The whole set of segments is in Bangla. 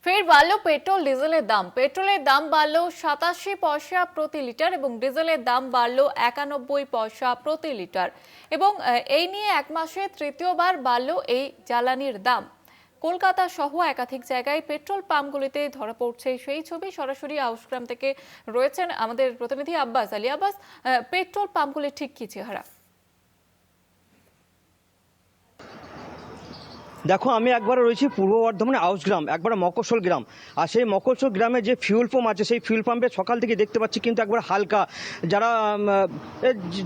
ফের বাড়ল পেট্রোলের দাম বাড়ল 87 পয়সা প্রতি লিটার এবং ডিজেলের দাম বাড়ল 91 পয়সা প্রতি লিটার এবং এই নিয়ে এক মাসে তৃতীয়বার বাড়ল এই জ্বালানির দাম। কলকাতা সহ একাধিক জায়গায় পেট্রোল পাম্পগুলিতে ধরা পড়ছে সেই ছবি। সরাসরি আউশগ্রাম থেকে রয়েছেন আমাদের প্রতিনিধি আব্বাস আলী। আব্বাস, পেট্রোল পাম্পগুলি ঠিক কি চেহারা? দেখো, আমি একবারে রয়েছি পূর্ব বর্ধমানে আউশগ্রাম, একবারে মকসল গ্রাম। আর সেই মকসল গ্রামে যে ফিউল পাম্প আছে, সেই ফিউল পাম্পে সকাল থেকে দেখতে পাচ্ছি কিন্তু একবার হালকা যারা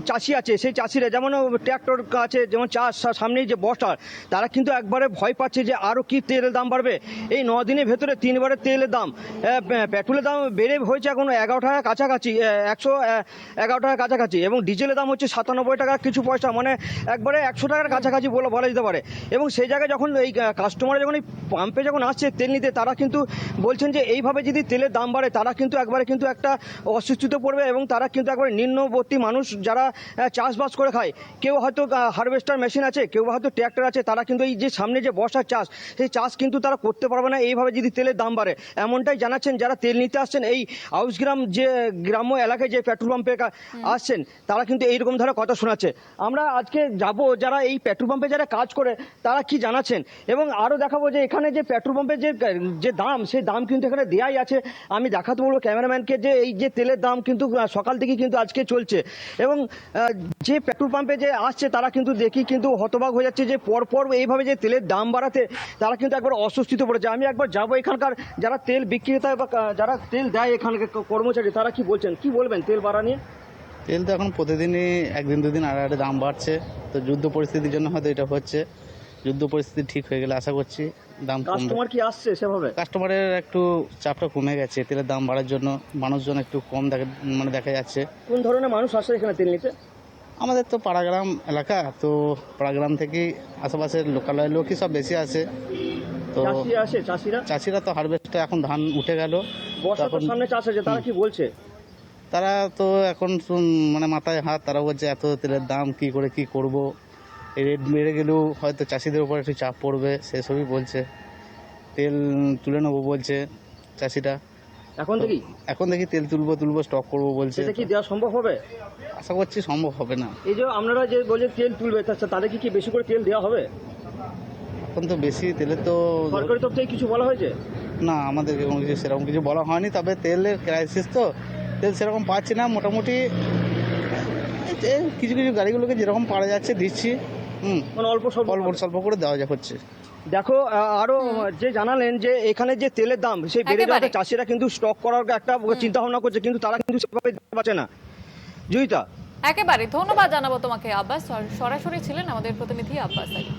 চাষি আছে, সেই চাষিরা যেমন ট্র্যাক্টর আছে, যেমন চাষ সামনেই যে বস্টার, তারা কিন্তু একবারে ভয় পাচ্ছে যে আরও কি তেলের দাম বাড়বে। এই 9 দিনের ভেতরে 3বারের তেলের দাম, পেট্রোলের দাম বেড়ে হয়েছে এখন 11 টাকার কাছাকাছি, 111 টাকার কাছাকাছি, এবং ডিজেলের দাম হচ্ছে 97 টাকা কিছু পয়সা, মানে একবারে 100 টাকার কাছাকাছি বলা যেতে পারে। এবং সেই জায়গায় যখন এই কাস্টমার যখন এই পাম্পে যখন আসছে তেল নিতে, তারা কিন্তু বলছেন যে এইভাবে যদি তেলের দাম বাড়ে তারা কিন্তু একবারে কিন্তু একটা অস্বস্তিতে পড়বে, এবং তারা কিন্তু একবারে নিম্নবর্তী মানুষ যারা চাষবাস করে খায়, কেউ হয়তো হারভেস্টার মেশিন আছে, কেউ হয়তো ট্র্যাক্টর আছে, তারা কিন্তু এই যে সামনে যে বর্ষার চাষ, সেই চাষ কিন্তু তারা করতে পারবে না এইভাবে যদি তেলের দাম বাড়ে। এমনটাই জানাচ্ছেন যারা তেল নিতে আসছেন এই আউশগ্রাম যে গ্রাম্য এলাকায় যে পেট্রোল পাম্পে আসছেন, তারা কিন্তু এইরকম ধরে কথা শোনাচ্ছে। আমরা আজকে যাব যারা এই পেট্রোল পাম্পে যারা কাজ করে তারা কি জানাচ্ছেন, এবং আরও দেখাবো যে এখানে যে পেট্রোল পাম্পের যে দাম, সেই দাম কিন্তু এখানে দেয়াই আছে। আমি দেখাতে বলবো ক্যামেরাম্যানকে যে এই যে তেলের দাম কিন্তু সকাল থেকে কিন্তু আজকে চলছে, এবং যে পেট্রোল পাম্পে যে আসছে তারা কিন্তু দেখি কিন্তু হতবাক হয়ে যাচ্ছে যে পরপর এইভাবে যে তেলের দাম বাড়াতে তারা কিন্তু একবার অস্বস্তিতে পড়েছে। আমি একবার যাবো এখানকার যারা তেল বিক্রেতা বা যারা তেল দেয় এখানকার কর্মচারী, তারা কি বলছেন, কি বলবেন তেল বাড়া নিয়ে? তেল তো এখন প্রতিদিনই একদিন দুদিন আড়াআড়ি দাম বাড়ছে, তো যুদ্ধ পরিস্থিতির জন্য হয়তো এটা হচ্ছে। যুদ্ধ পরিস্থিতি ঠিক হয়ে গেলে আশা করছি দাম কমবে। কাস্টমার কি আসছে সেভাবে? কাস্টমারের একটু চাপটা কমে গেছে তেলের দাম বাড়ার জন্য, মানুষজন একটু কম দেখা যাচ্ছে। কোন ধরনের মানুষ আসে এখানে তেল নিতে? আমাদের তো পাড়াগ্রাম এলাকা, তো পাড়াগ্রাম থেকেই আশেপাশের লোকালয়ের লোকই সব বেশি আসে। তো চাষিরা তো হারভেস্টে এখন ধান উঠে গেল, বর্ষার সামনে চাষ আছে, তারা কি বলছে? তারা তো এখন মানে মাথায় হাত, তারা বলছে এত তেলের দাম কি করে কি করব, এই রেট বেড়ে গেলেও হয়তো চাষিদের উপর একটু চাপ পড়বে, সেসবই বলছে। তেল তুলে নেবো বলছে চাষিরা, এখন দেখি তেল তুলবো স্টক করবো বলছে। এটা কি দেওয়া সম্ভব হবে? আশা করছি সম্ভব হবে না। এই যে আপনারা যে বলছেন তেল তুলবে, তাদের কি বেশি করে তেল দেওয়া হবে? এখন তো বেশি তেলের তো সরকারি তরফ থেকে কিছু বলা হয়েছে না, আমাদেরকে কোনো কিছু সেরকম কিছু বলা হয়নি। তবে তেলের ক্রাইসিস, তো তেল সেরকম পাচ্ছি না। মোটামুটি কিছু কিছু গাড়িগুলোকে যেরকম পারা যাচ্ছে দিচ্ছি, মানে অল্প স্বল্প করে দেওয়া হচ্ছে। দেখো, আরো যে জানালেন যে এখানে যে তেলের দাম সেই বেড়ে যাওয়াতে চাষিরা কিন্তু স্টক করার একটা চিন্তা ভাবনা করছে, কিন্তু তারা কিন্তু সেভাবে দিতে পারছে না। জয়িতা, একেবারে ধন্যবাদ জানাবো তোমাকে আব্বাস। সরাসরি ছিলেন আমাদের প্রতিনিধি আব্বাস আলী।